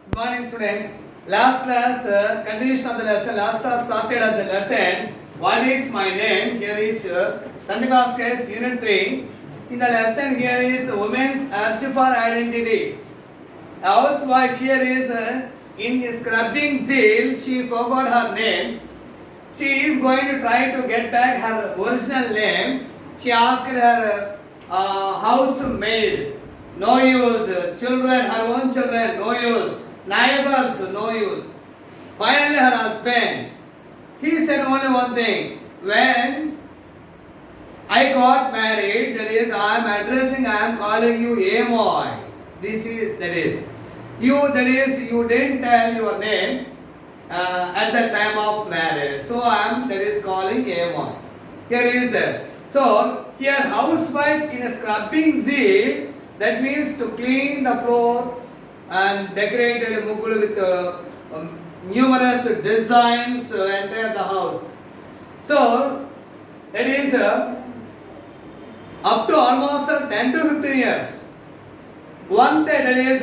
Good morning, students. Last class, continuation of the lesson. Last class started at the lesson. What is my name? Here is 10th class case, Unit 3. In the lesson, here is women's urge for identity. A housewife here is in scrubbing zeal. She forgot her name. She is going to try to get back her original name. She asked her housemaid. No use. Children, her own children, no use. Neighbors, no use. Finally, her husband, he said only one thing. When I got married, that is, I am calling you Amoy. You didn't tell your name at the time of marriage. So that is calling Amoy. Here is that. So, here housewife in a scrubbing zeal, that means to clean the floor and decorated mugulu with numerous designs entire the house. So that is up to almost 10 to 15 years. One day that is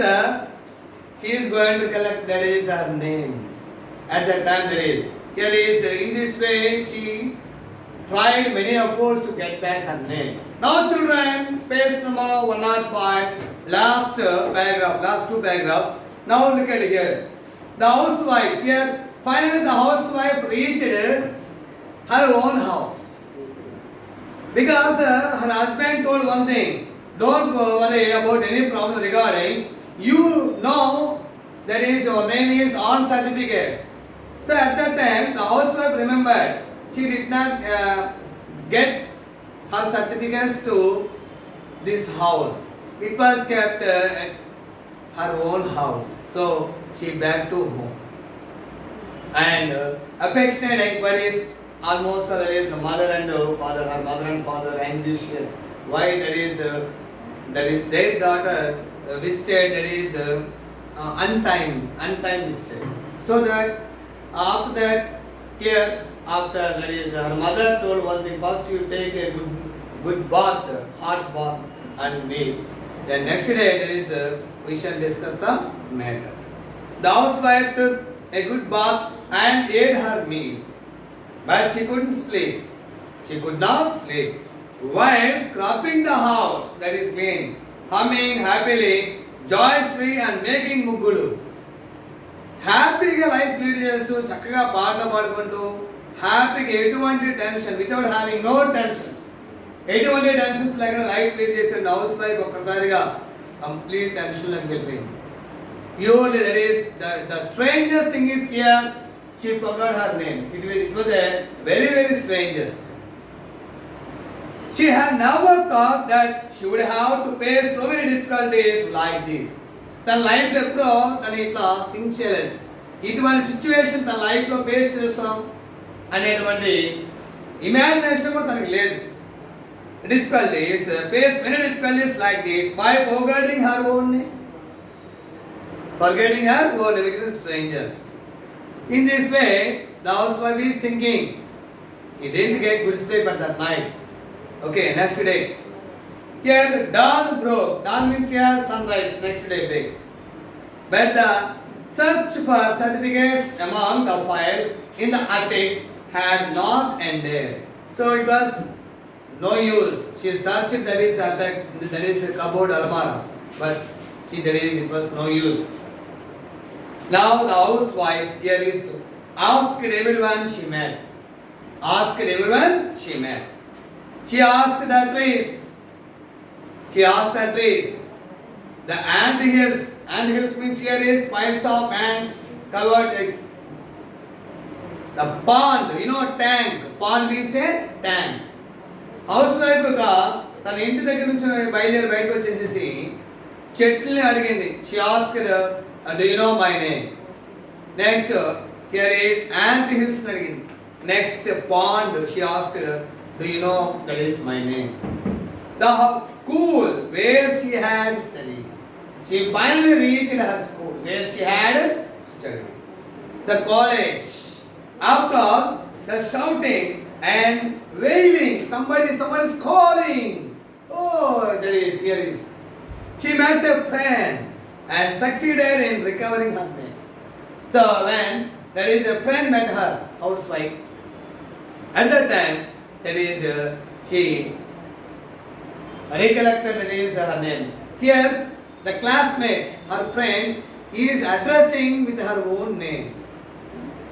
she is going to collect, that is her name. At that time that is. Here is in this way she tried many efforts to get back her name. Now children, page number 105. Last paragraph, last two paragraphs. Now look at here. The housewife, here finally the housewife reached her own house. Because her husband told one thing, don't worry about any problem regarding, you know that is your name is on certificates. So at that time the housewife remembered she did not get her certificates to this house. It was kept at her own house. So she back to home. And affectionate inquiries almost there is mother and father, her mother and father anxious. Why that is their daughter visited, that is untimed visited. So that after that here after that is her mother told one thing, first you take a good bath, hot bath and meals. Then next day there is we shall discuss the matter. The housewife took a good bath and ate her meal, but she couldn't sleep. She could not sleep. While scrubbing the house that is clean, humming happily, joyously and making muggulu. హ్యాపీగా life lead చేస్తూ చక్కగా పాటలు పాడుకుంటూ హ్యాపీగా ఎటువంటి tension without having no tensions, ఎటువంటి tensions లేకుండా life lead చేసే హౌస్ వైఫ్ ఒక్కసారిగా కంప్లీట్ టెన్షన్లోకి వెళ్ళిపోయింది. Purely that is the strangest thing is here she forgot her name. It was a very strangest. She had never thought that she would have to face so many difficulties like this. తన లైఫ్లో ఎప్పుడో తను ఇట్లా think చేయలేదు, ఇటువంటి situation తన లైఫ్లో face చేస్తాం అనేటువంటి ఇమాజినేషన్ కూడా తనకి లేదు. Difficulties, face many difficulties like this by forgetting her own name. Forgetting her own name, it is strangers. In this way, the housewife is thinking, she didn't get good sleep at that night. Okay, next day. Here dawn broke. Dawn means here sunrise. Next day break. But the search for certificates among the files in the attic had not ended. So it was no use. She searched that is a cupboard almara, but it was no use. Now the housewife here is asked everyone she met. She asked that place. The ant hills means here is piles of ants covered this. The pond, tank. Pond means a tank. Housewife గా తన ఇంటి దగ్గర నుంచి బయలుదేరి బయటకు వచ్చేసేసి చెట్లని అడిగింది. She asked, do you know my name? Next, here is ant hills అడిగింది. Next, pond. She asked, do you know that is my name? The school where she had studied. She finally reached her school where she had studied. The college. After the shouting and wailing, somebody is calling. Oh, here is. She met a friend. and succeeded in recovering her name. So when that is a friend met her, housewife, at that time that is she recollected that is her name. Here the classmate, her friend, is addressing with her own name.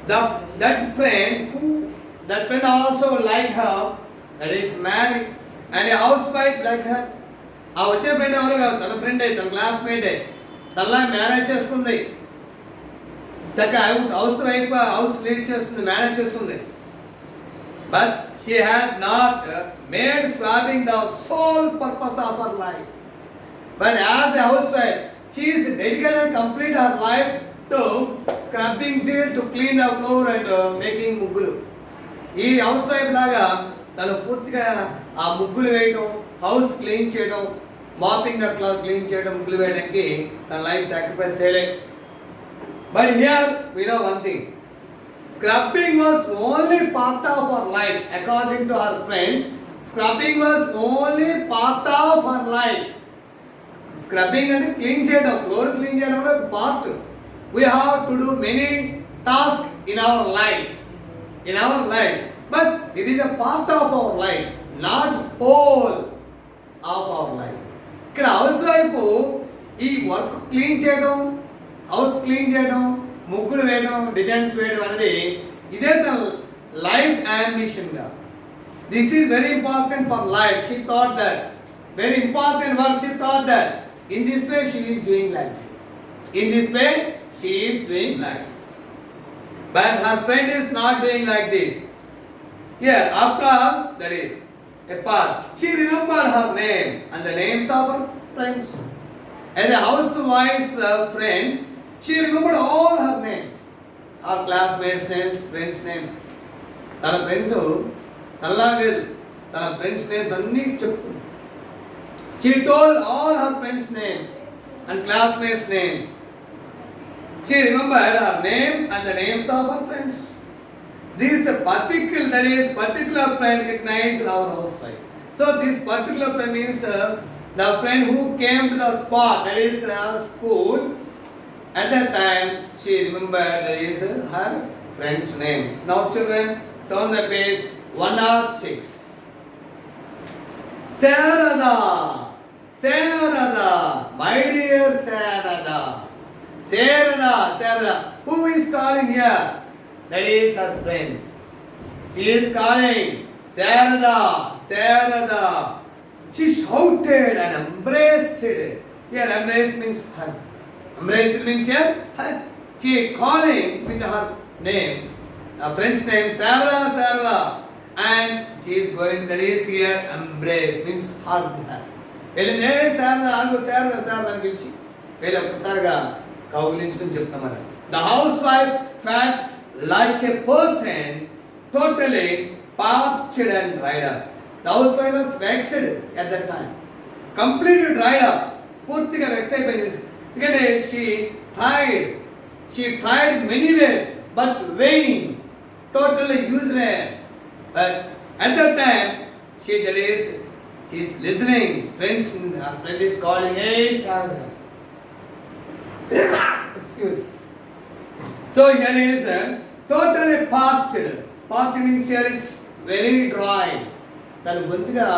That friend also like her, that is married, and a housewife like her. ఆ వచ్చే friend ఎవరు కాదు, తన ఫ్రెండే, తన క్లాస్మేటే, తనలా marriage చేసుకుంది, చక్కగా house lead చేస్తుంది, మేనేజ్ చేస్తుంది. But she had not made scrapping the sole purpose of her life. But as a house wife she is dedicated complete her life to scrapping seal, to clean the floor and making muggulu. ఈ house wife లాగా తను పూర్తిగా ఆ ముగ్గులు వేయడం, house clean చేయడం, mopping the cloth clean చేయడం, ముగ్గులు వేయడానికి తన లైఫ్ సాక్రిఫైస్ చేయలేదు. But here we know one thing, scrubbing was only part of her life. According to her friend, scrubbing was only part of her life. Scrubbing అంటే clean చేయడం, floor clean చేయడం కూడా ఒక part. We have to do many tasks in our lives, but it is a part of our life, not whole of our life. ఇక్కడ house wife ఈ work clean చేయడం, house clean చేయడం, ముగ్గులు వేయడం, designs వేయడం అనేది ఇదే తన లైఫ్ అంబిషన్గా. This is very important for life. She thought that very important work. She thought that in this way she is doing like this. In this way she is doing like this. But her friend is not doing like this. Here, after that is a part, she remembered her name and the names of her friends. As a housewife's friend, she remembered all her names, her classmates' names, friends' names. తన friends అలా లేదు, తన friends names అన్నీ చెప్తుంది. She told all her friends' names and classmates' names. She remembered her name and the names of her friends. This particular friend recognized our housewife. So this particular friend means the friend who came to the spot, that is school. At that time, she remembered that is her friend's name. Now children, turn the page 106. Sarada, my dear Sarada. Who is calling here? That is her friend. She is calling, Sarada. She shouted and embraced. Here embrace means hug. Embrace means here hug. She is calling with her name, her friend's name, Sarada. And she is going, that is here embrace means hug her. వెళ్ళింది, ఏ Sarada అని పిలిచి వెళ్ళి ఒక్కసారిగా కౌగిలించుకుని చెప్తామట. The housewife felt like a person totally parched and dried up. The housewife was vexed at that time, completely dried up, పూర్తిగా vex అయిపోయింది. ఎందుకంటే she tried in many ways but vain, totally useless. But at that time she is listening. Her friend is calling, hey Sarada. Excuse. So here is totally parched. Parched means here is very dry. దాని గొంతుగా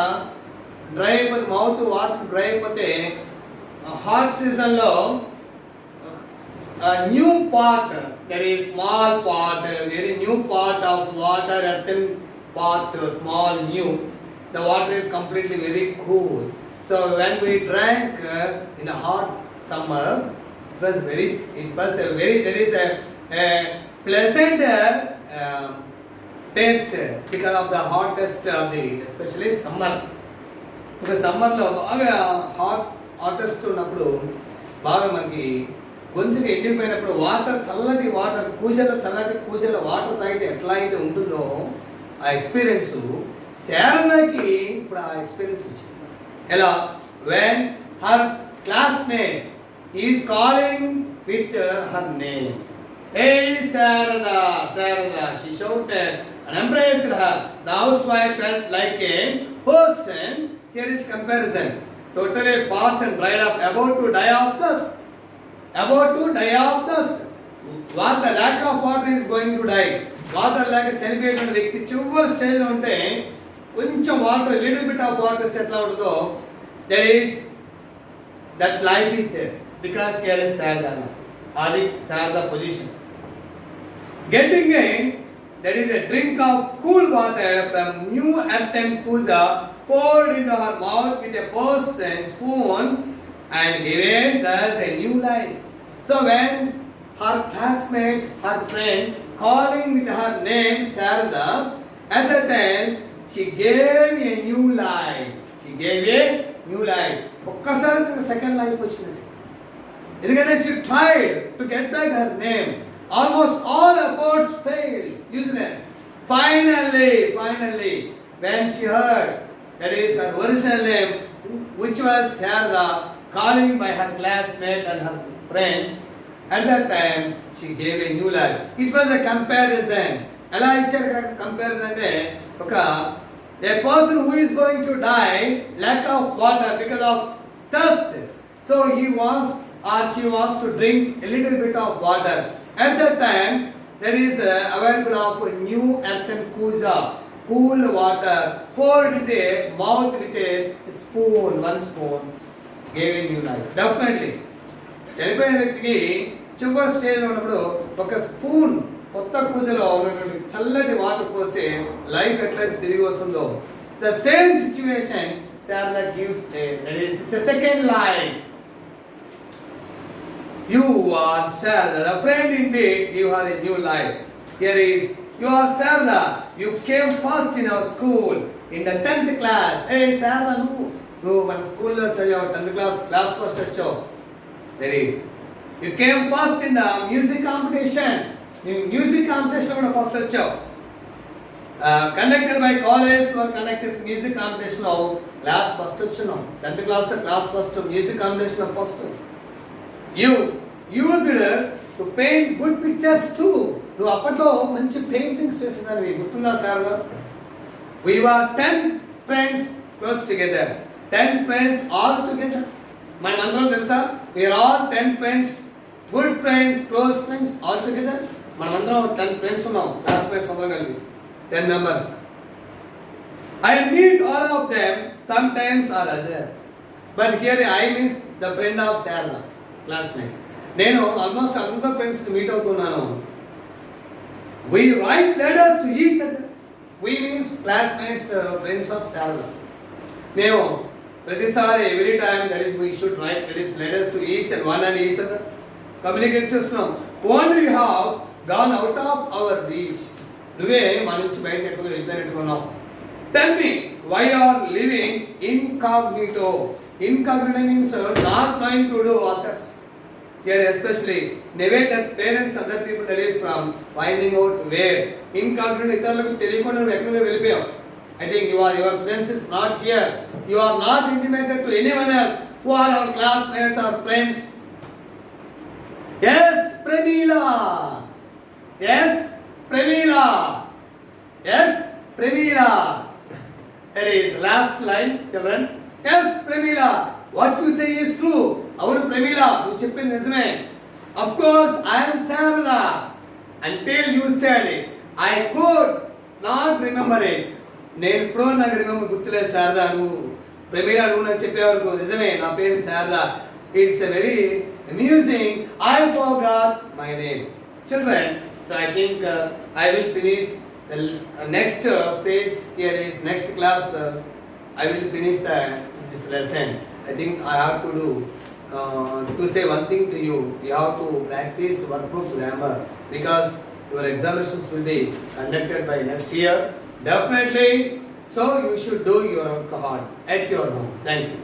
dry అయిపోతే, mouth water dry అయిపోతే hot సీజన్లో new pot, that is small pot, very new pot of water, earthen pot, small new, the water is completely very cool. So when we drank in the hot summer, there is a pleasant taste because of the hottest of the, especially summer. Because సమ్మర్లో బాగా hottest ఉన్నప్పుడు బాగా మనకి గొంతుకి ఎండిపోయినప్పుడు చల్లటి water కూజల water తాగితే ఎట్లా అయితే ఉంటుందో ఆ ఎక్స్పీరియన్స్ శారదాకి ఇప్పుడు ఆ ఎక్స్పీరియన్స్ వచ్చింది. ఎలా? when her classmate is calling with her name, hey Sarada, she shouted and embraced her. The housewife felt like a person, here is comparison, totally parched and dried up, about to die of thirst. about to die of thirst. What the lack of water is going to die. Water లేక చనిపోయేటువంటి వ్యక్తి చివరి స్టేజ్లో ఉంటే కొంచెం water little bit of water ఎట్లా ఉంటుందో that life is there because here is Sharada. అది Sharada position. Getting that is a drink of cool water from new earthen kuza poured into her mouth with a purse and spoon and given thus a new life. So when her classmate, her friend, calling with her name Sarada, at that time she gave a new life. She gave a new life. ఒక్కసారి second life వచ్చింది. ఎందుకంటే she tried to get back her name. Almost all efforts failed, useless. Finally, when she heard that is her original name, which was Sarada, calling by her classmate and her friend, at that time she gave a new life. It was a comparison. ఎలా ఇచ్చారు ఇక్కడ comparison అంటే a person who is going to die lack of water because of thirst. So he wants or she wants to drink a little bit of water. At that time, there is available of new earthen kuza, cool water, poured with a mouth with a spoon, one spoon, gave a new life. Definitely. చనిపోయిన వ్యక్తికి చివరి stage ఉన్నప్పుడు ఒక spoon కొత్త కూజలో ఉన్నటువంటి చల్లటి water పోస్తే life ఎట్లయితే తిరిగి వస్తుందో the same situation Sharada gives that is it's a second life. You are Sarada, a friend indeed, you have a new life. Here is, you are Sarada, you came first in our school, in the 10th class. Hey Sarada, నువ్వు మన స్కూల్లో చదివావు 10th class first వచ్చావు. There is, you came first in the music competition. నువ్వు music competition కూడా first వచ్చావు. Conducted by college were conducted music competition లో class first వచ్చినావు. 10th class లో క్లాస్ ఫస్ట్, మ్యూజిక్ కాంపిటీషన్ లో first. You used to paint good pictures too. నువ్వు అప్పట్లో మంచి పెయింటింగ్స్ వేసినారు. గుర్తుందా sir? We were 10 friends close together. 10 friends all together. మనమందరం తెలుసా? We are all 10 friends, good friends, close friends all together. మనమందరం 10 friends ఉన్నాం. క్లాస్మేట్స్ అందరం కలిపి 10 members. I meet all of them sometimes or other. But here I miss the friend of Sarada. Classmate. నేను almost అందరు friends meet అవుతున్నాను. We write letters to each other. We means classmates, friends of Sarada. మేము ప్రతిసారి every time that is we should write letters to each and one and each other. Communicate చేస్తున్నాం. Only you have gone out of our reach. నువ్వే మన నుంచి బయటకు ఎక్కువ వెళ్ళిపోయినట్టున్నావు. Tell me why you are living incognito. Incognito means not knowing to do others. Here especially, never that parents other people that is from finding out where. Incognito ఇతరులకు తెలియకుండా నువ్వు ఎక్కడికి వెళ్ళిపోయావు. I think your presence is not here. You are not intimated to anyone else who are our classmates or friends. Yes, Premila. Yes, Premila. Yes, Premila. That is last line, children. Yes, Premila, what you say is true. అవును Premila, నువ్వు చెప్పింది నిజమే. Of course, I am Sarada. Until you said it, I could not remember it. నేను ఇప్పుడు నాకు remember గుర్తులేదు శారదా. నువ్వు Premila నువ్వు నాకు చెప్పేవరకు నిజమే నా పేరు Sharada. It's a very amusing. I forgot my name. Children, so I think I will finish the next page. Here is next class. I will finish this lesson. I think I have to do to say one thing to you. You have to practice workbook grammar because your examinations will be conducted by next year. Definitely. So you should do your work hard at your home. Thank you.